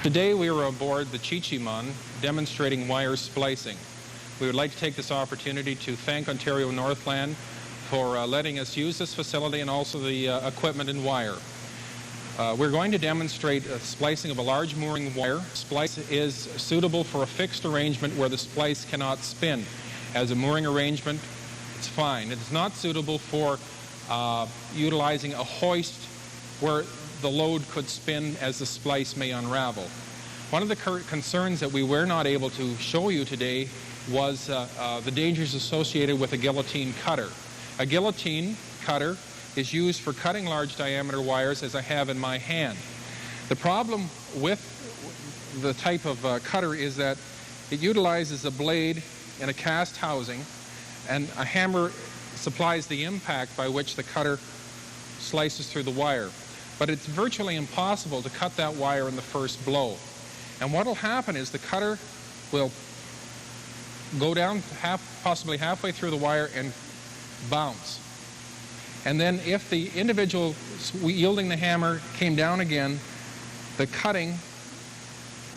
Today we are aboard the Chi-Chi-Mon demonstrating wire splicing. We would like to take this opportunity to thank Ontario Northland for letting us use this facility and also the equipment and wire. We're going to demonstrate splicing of a large mooring wire. Splice is suitable for a fixed arrangement where the splice cannot spin. As a mooring arrangement, it's fine. It is not suitable for utilizing a hoist where the load could spin as the splice may unravel. One of the concerns that we were not able to show you today was the dangers associated with a guillotine cutter. A guillotine cutter is used for cutting large diameter wires, as I have in my hand. The problem with the type of cutter is that it utilizes a blade in a cast housing, and a hammer supplies the impact by which the cutter slices through the wire. But it's virtually impossible to cut that wire in the first blow. And what will happen is the cutter will go down possibly halfway through the wire and bounce. And then if the individual wielding the hammer came down again, the cutting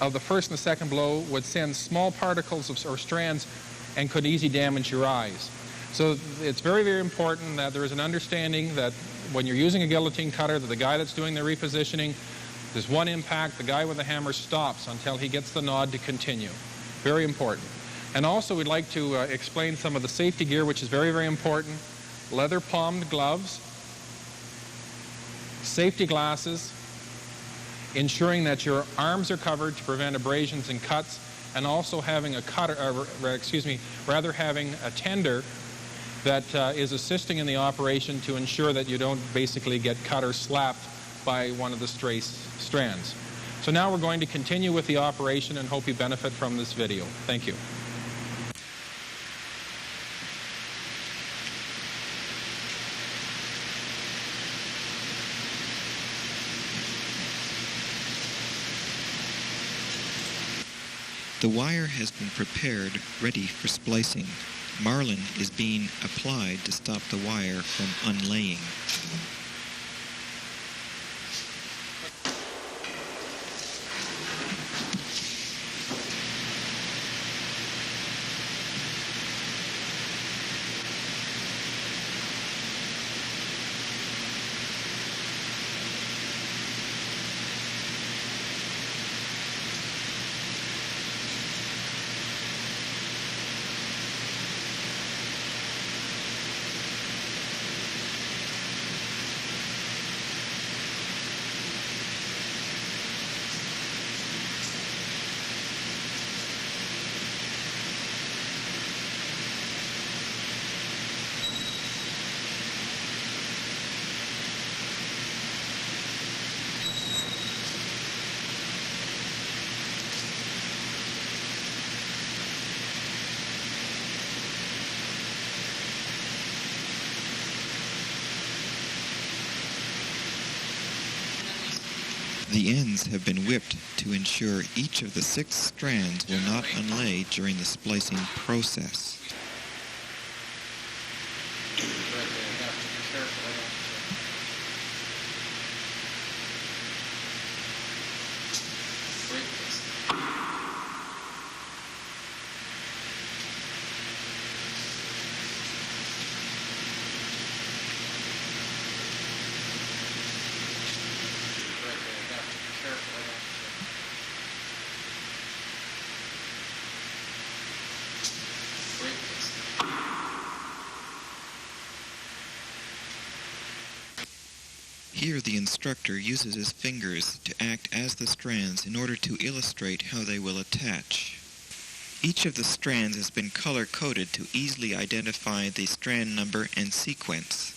of the first and the second blow would send small particles or strands and could easily damage your eyes. So it's very, very important that there is an understanding that when you're using a guillotine cutter, that the guy that's doing the repositioning, there's one impact, the guy with the hammer stops until he gets the nod to continue. Very important. And also we'd like to explain some of the safety gear, which is very, very important. Leather palmed gloves, safety glasses, ensuring that your arms are covered to prevent abrasions and cuts, and also having a cutter, rather having a tender that is assisting in the operation to ensure that you don't basically get cut or slapped by one of the stray strands. So now we're going to continue with the operation and hope you benefit from this video. Thank you. The wire has been prepared, ready for splicing. Marlin is being applied to stop the wire from unlaying. The ends have been whipped to ensure each of the 6 strands will not unlay during the splicing process. Here the instructor uses his fingers to act as the strands in order to illustrate how they will attach. Each of the strands has been color-coded to easily identify the strand number and sequence.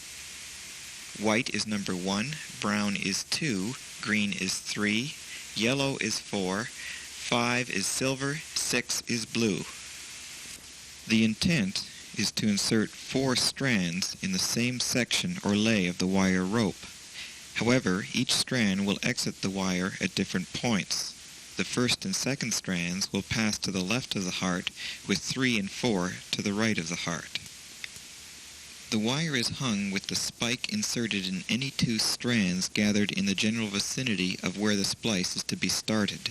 White is number 1, brown is 2, green is 3, yellow is 4, 5 is silver, 6 is blue. The intent is to insert 4 strands in the same section or lay of the wire rope. However, each strand will exit the wire at different points. The first and second strands will pass to the left of the heart, with 3 and 4 to the right of the heart. The wire is hung with the spike inserted in any 2 strands gathered in the general vicinity of where the splice is to be started.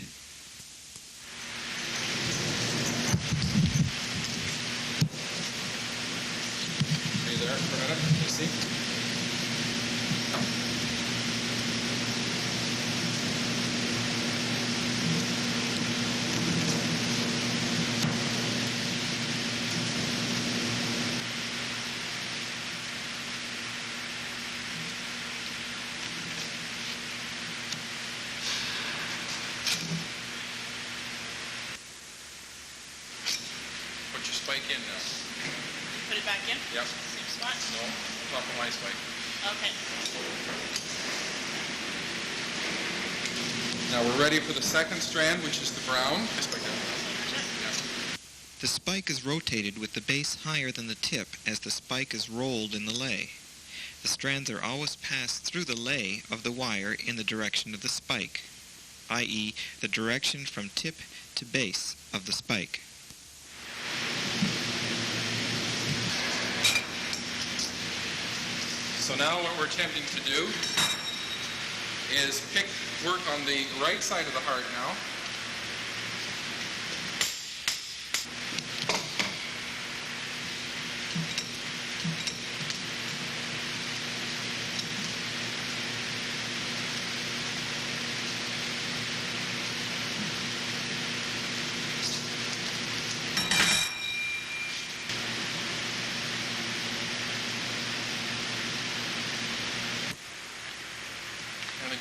for a minute. You see? Put your spike in now. Put it back in? Yep. Same spot? No, on top of my spike. Okay. Now we're ready for the second strand, which is the brown. The spike is rotated with the base higher than the tip as the spike is rolled in the lay. The strands are always passed through the lay of the wire in the direction of the spike, i.e. the direction from tip to base of the spike. So now what we're attempting to do is work on the right side of the heart now.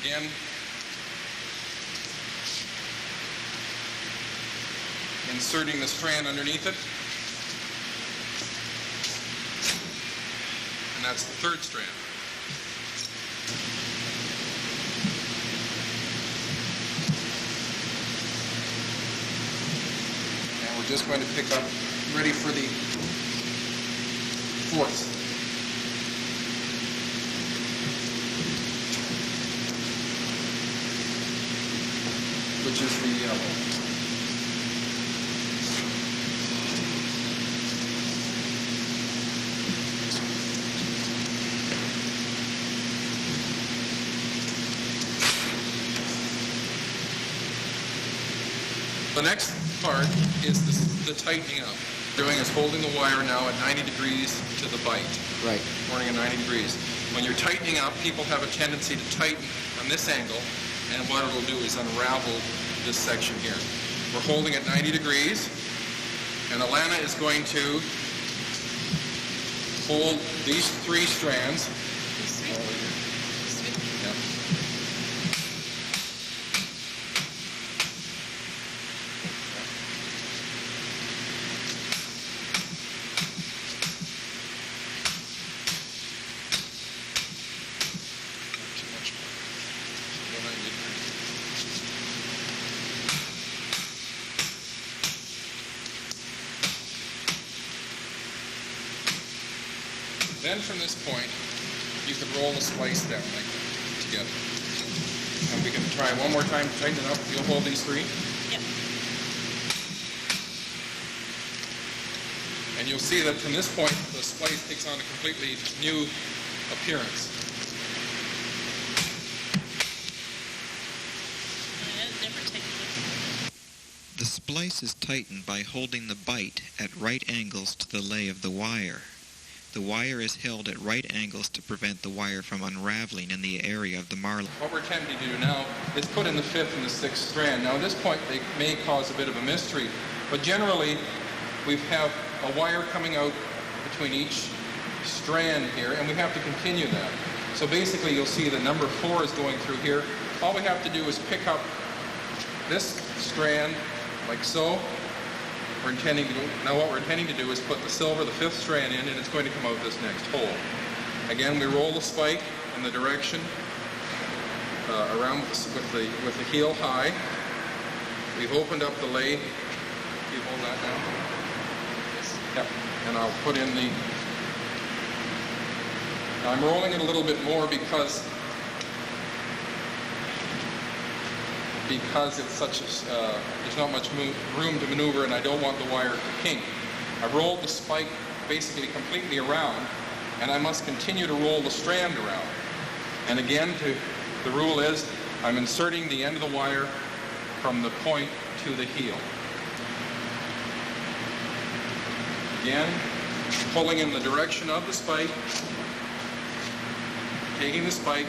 Again, inserting the strand underneath it, and that's the third strand. And we're just going to pick up, ready for the fourth. Which is the yellow. The next part is the tightening up. Doing is holding the wire now at 90 degrees to the bite. Right. Holding at 90 degrees. When you're tightening up, people have a tendency to tighten on this angle, and what it'll do is unravel this section here. We're holding at 90 degrees, and Alana is going to hold these three strands. Yeah. Then from this point, you can roll the splice down like that, together. And we can try one more time to tighten it up. You'll hold these three. Yep. And you'll see that from this point, the splice takes on a completely new appearance. The splice is tightened by holding the bite at right angles to the lay of the wire. The wire is held at right angles to prevent the wire from unraveling in the area of the marlin. What we're attempting to do now is put in the fifth and the sixth strand. Now at this point they may cause a bit of a mystery, but generally we have a wire coming out between each strand here, and we have to continue that. So basically you'll see that number 4 is going through here. All we have to do is pick up this strand like so. Now what we're intending to do is put the silver, the fifth strand in, and it's going to come out this next hole. Again, we roll the spike in the direction around with the heel high. We've opened up the lay. You hold that down. Yep. And I'll put in the. Now I'm rolling it a little bit more because it's such a, there's not much room to maneuver, and I don't want the wire to kink. I've rolled the spike basically completely around, and I must continue to roll the strand around. And again, the rule is I'm inserting the end of the wire from the point to the heel. Again, pulling in the direction of the spike, taking the spike,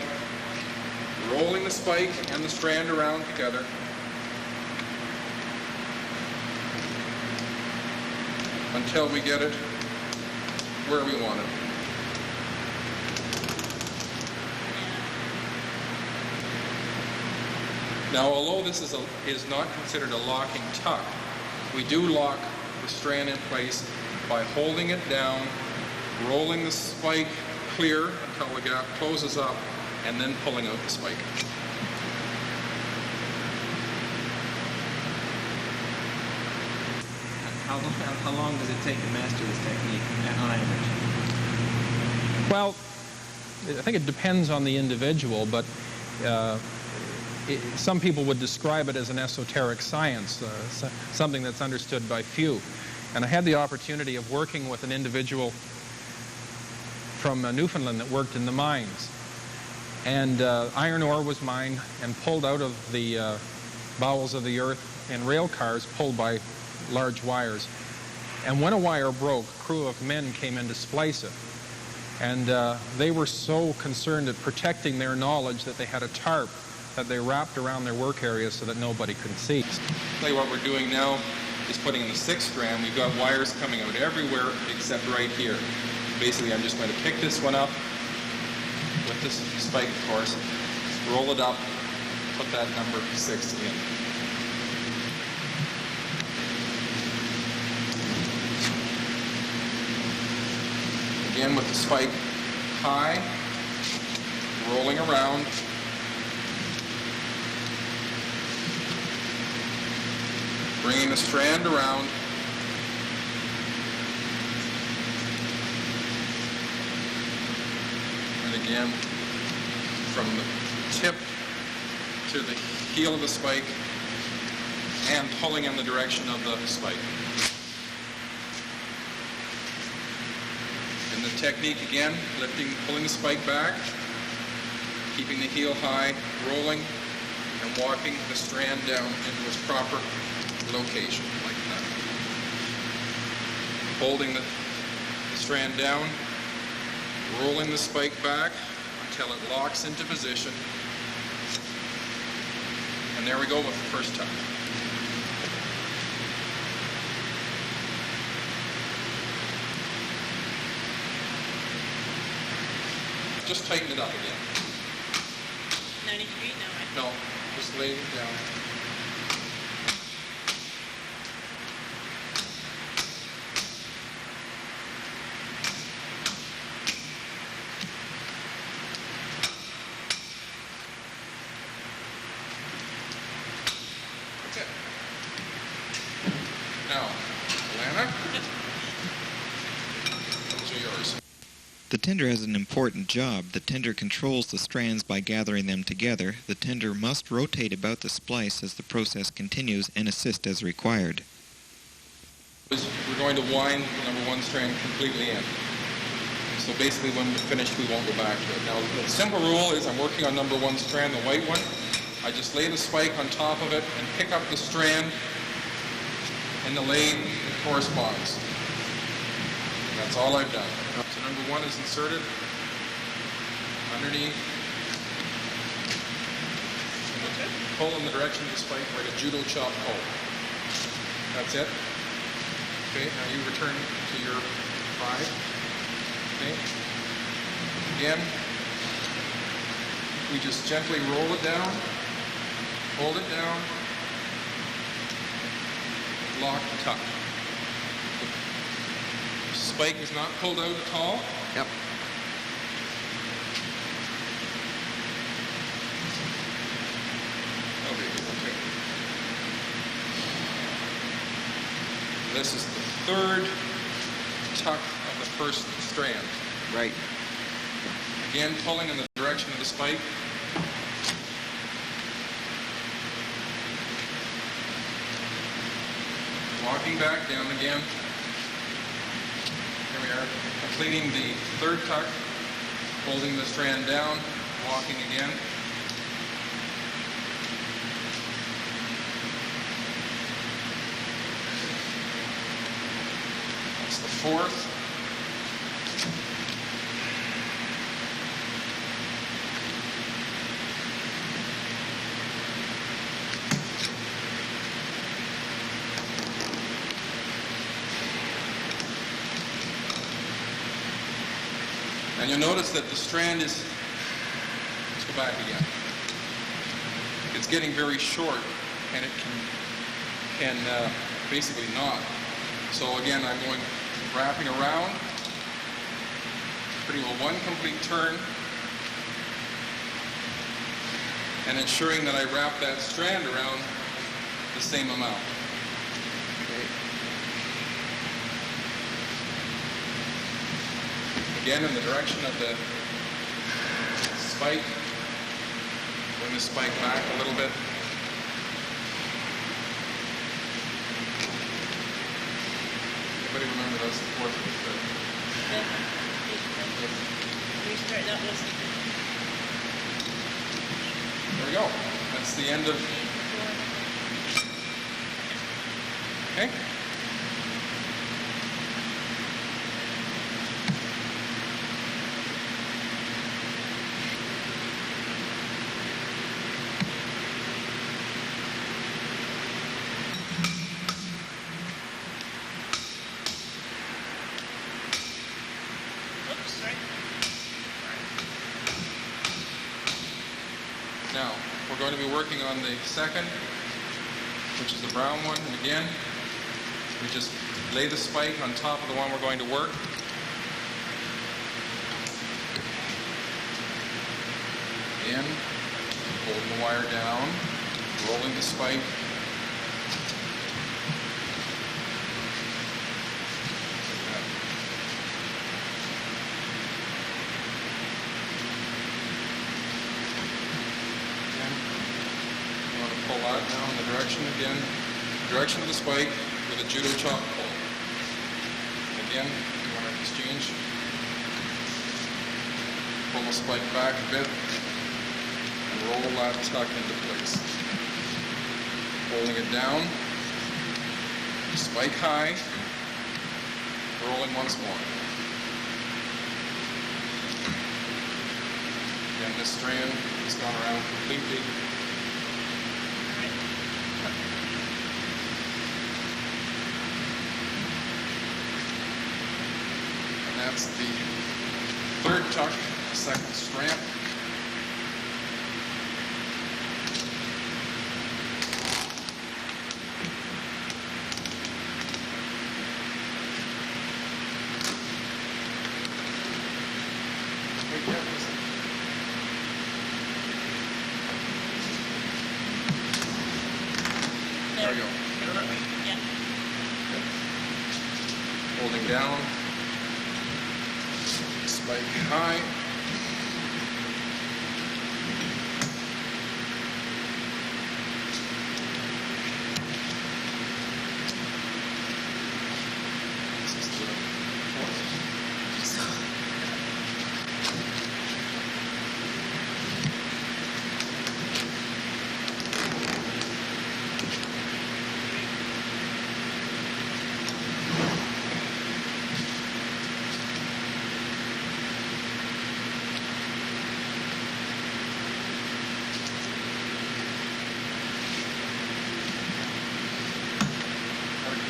rolling the spike and the strand around together, until we get it where we want it. Now, although this is not considered a locking tuck, we do lock the strand in place by holding it down, rolling the spike clear until the gap closes up, and then pulling out the spike. How long does it take to master this technique on average? Well, I think it depends on the individual, but some people would describe it as an esoteric science, something that's understood by few. And I had the opportunity of working with an individual from Newfoundland that worked in the mines. And iron ore was mined and pulled out of the bowels of the earth in rail cars pulled by large wires. And when a wire broke, a crew of men came in to splice it. And they were so concerned at protecting their knowledge that they had a tarp that they wrapped around their work area so that nobody could see. What we're doing now is putting in the 6th strand. We've got wires coming out everywhere except right here. Basically, I'm just going to pick this one up with this spike, of course, roll it up, put that number 6 in. Again with the spike high, rolling around. Bringing the strand around. And again, from the tip to the heel of the spike and pulling in the direction of the spike. And the technique again, lifting, pulling the spike back, keeping the heel high, rolling, and walking the strand down into its proper location, like that. Holding the strand down, rolling the spike back until it locks into position. And there we go with the first tuck. Just tighten it up again. 90 degrees now, right? No, just lay it down. That's it. Now, Alana, those are yours. The tender has an important job. The tender controls the strands by gathering them together. The tender must rotate about the splice as the process continues and assist as required. We're going to wind the number 1 strand completely in. So basically when we're finished, we won't go back to it. Now, the simple rule is I'm working on number 1 strand, the white one. I just lay the spike on top of it and pick up the strand in the lane that corresponds. And that's all I've done. So number 1 is inserted underneath. Pull in the direction of the spike like a judo chop pull. That's it. Okay, now you return to your 5. Okay. Again, we just gently roll it down, hold it down, lock the tuck. The spike is not pulled out at all. Yep. Okay. This is the 3rd tuck of the 1st strand. Right. Again, pulling in the direction of the spike. Walking back down again. Here we are, completing the 3rd tuck, holding the strand down, walking again. That's the 4th. And you'll notice that the strand is, let's go back again. It's getting very short, and it can basically knot. So again, I'm going wrapping around, pretty well one complete turn, and ensuring that I wrap that strand around the same amount. Okay. Again, in the direction of the spike, bring the spike back a little bit. Everybody remember that's the fourth thread. Restart that was. There we go. That's the end of. Okay. Oops, sorry. Now, we're going to be working on the second, which is the brown one. And again, we just lay the spike on top of the one we're going to work. Again, holding the wire down, rolling the spike. Pull out now in the direction again, direction of the spike with a judo chop pull. Again, you want to exchange. Pull the spike back a bit and roll that tuck into place. Holding it down, spike high, rolling once more. Again, this strand has gone around completely. That's the third tuck, second strand. There we go. Yeah. Holding down. Spike high. This is the fourth.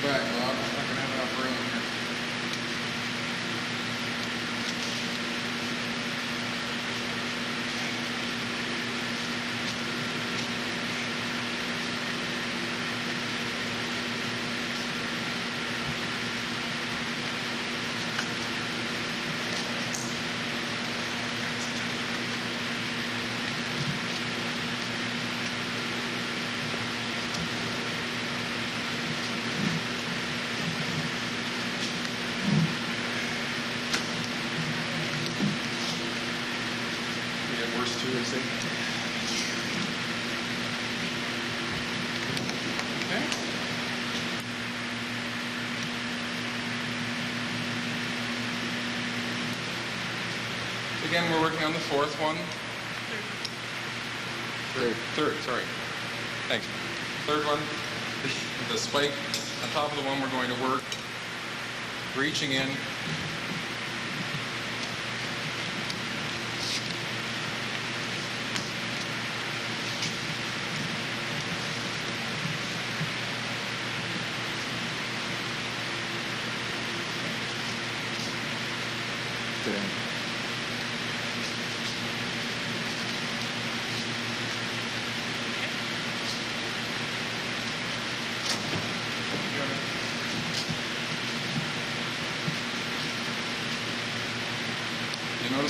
Back, Bob. I'm not going to have enough room here. Worse too, I think. Okay. Again, we're working on the fourth one. Third, sorry. Thanks. Third one, the spike on top of the one we're going to work, reaching in.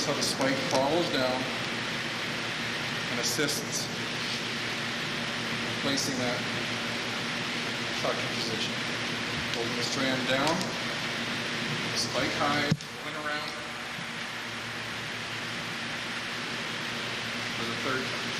Notice how the spike follows down and assists placing that tuck in position. Holding the strand down, spike high, rolling around for the third time.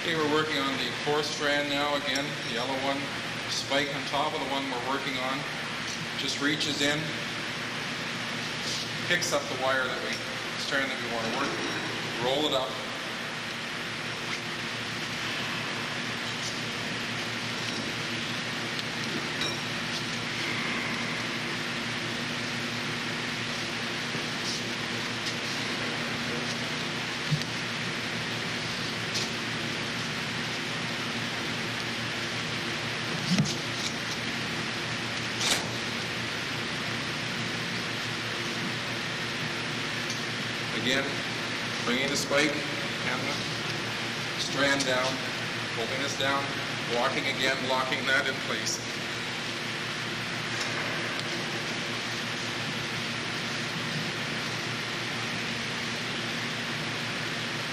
Okay, we're working on the fourth strand now again, the yellow one. Spike on top of the one we're working on. Just reaches in, picks up the wire strand that we want to work, roll it up. Again, bringing the spike and the strand down, holding this down, walking again, locking that in place.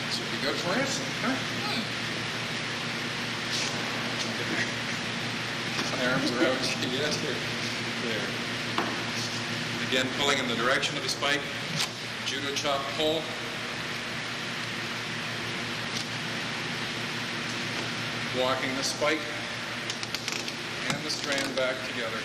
This would be good for us, huh? My arms are out. Yes, there. Again, pulling in the direction of the spike. Judo chop pull. Walking the spike and the strand back together.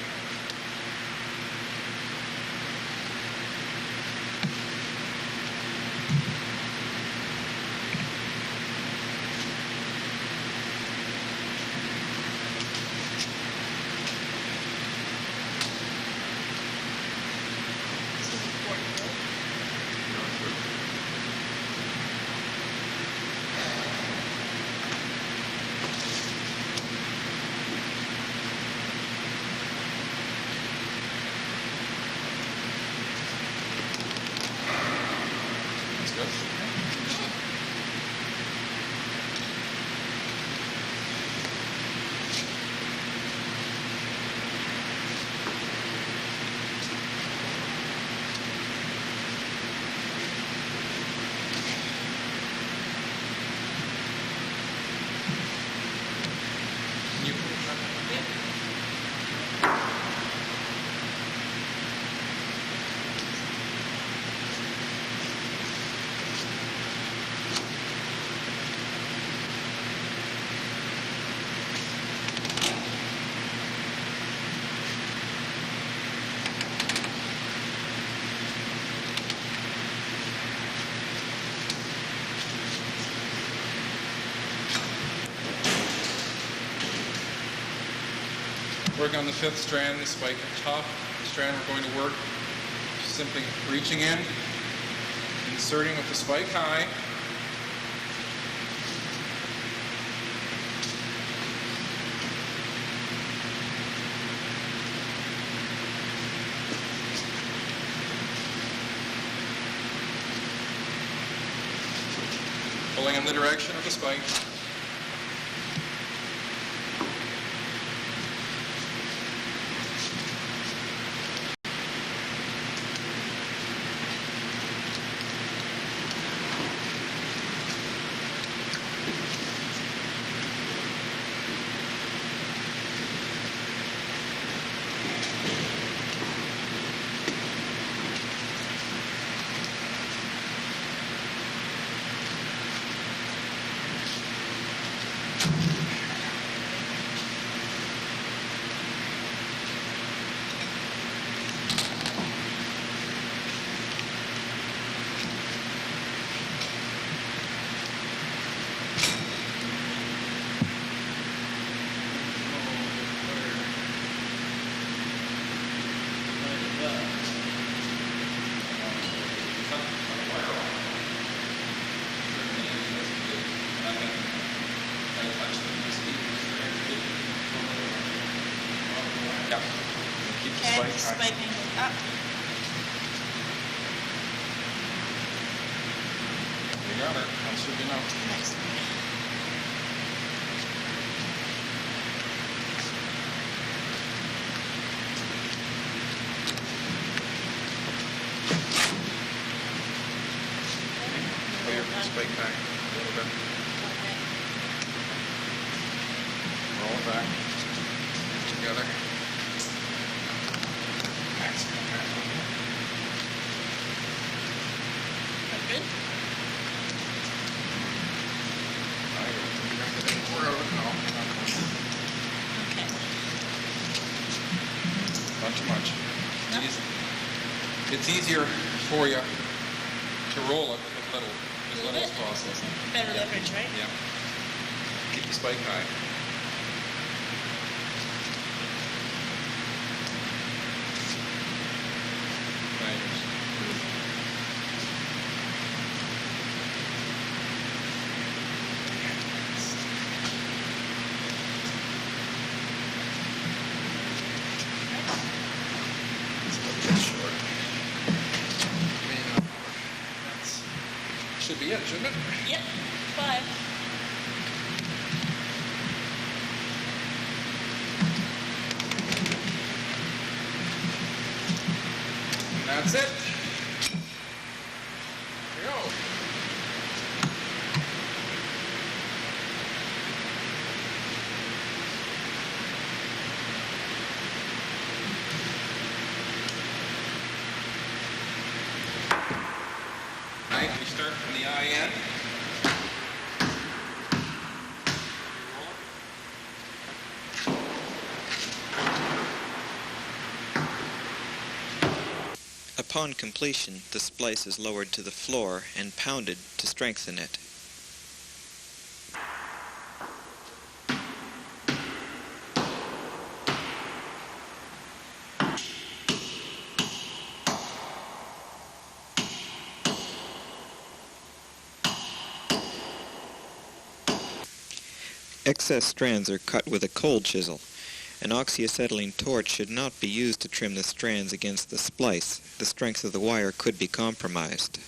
Working on the 5th strand, the spike at the top. The strand we're going to work simply reaching in, inserting with the spike high, pulling in the direction of the spike. Spike angle up. You got it. I'll shoot you now. Nice. Pull your spike back a little bit. Roll it back. Together. Good. Okay. Not too much. No. It's easier for you to roll it with as little as possible. Better leverage, right? Yeah. Keep the spike high. Thanks. Should be it, shouldn't it? Yep. 5. And that's it. There we go. Right, we start from the IN. Upon completion, the splice is lowered to the floor and pounded to strengthen it. Excess strands are cut with a cold chisel. An oxyacetylene torch should not be used to trim the strands against the splice. The strength of the wire could be compromised.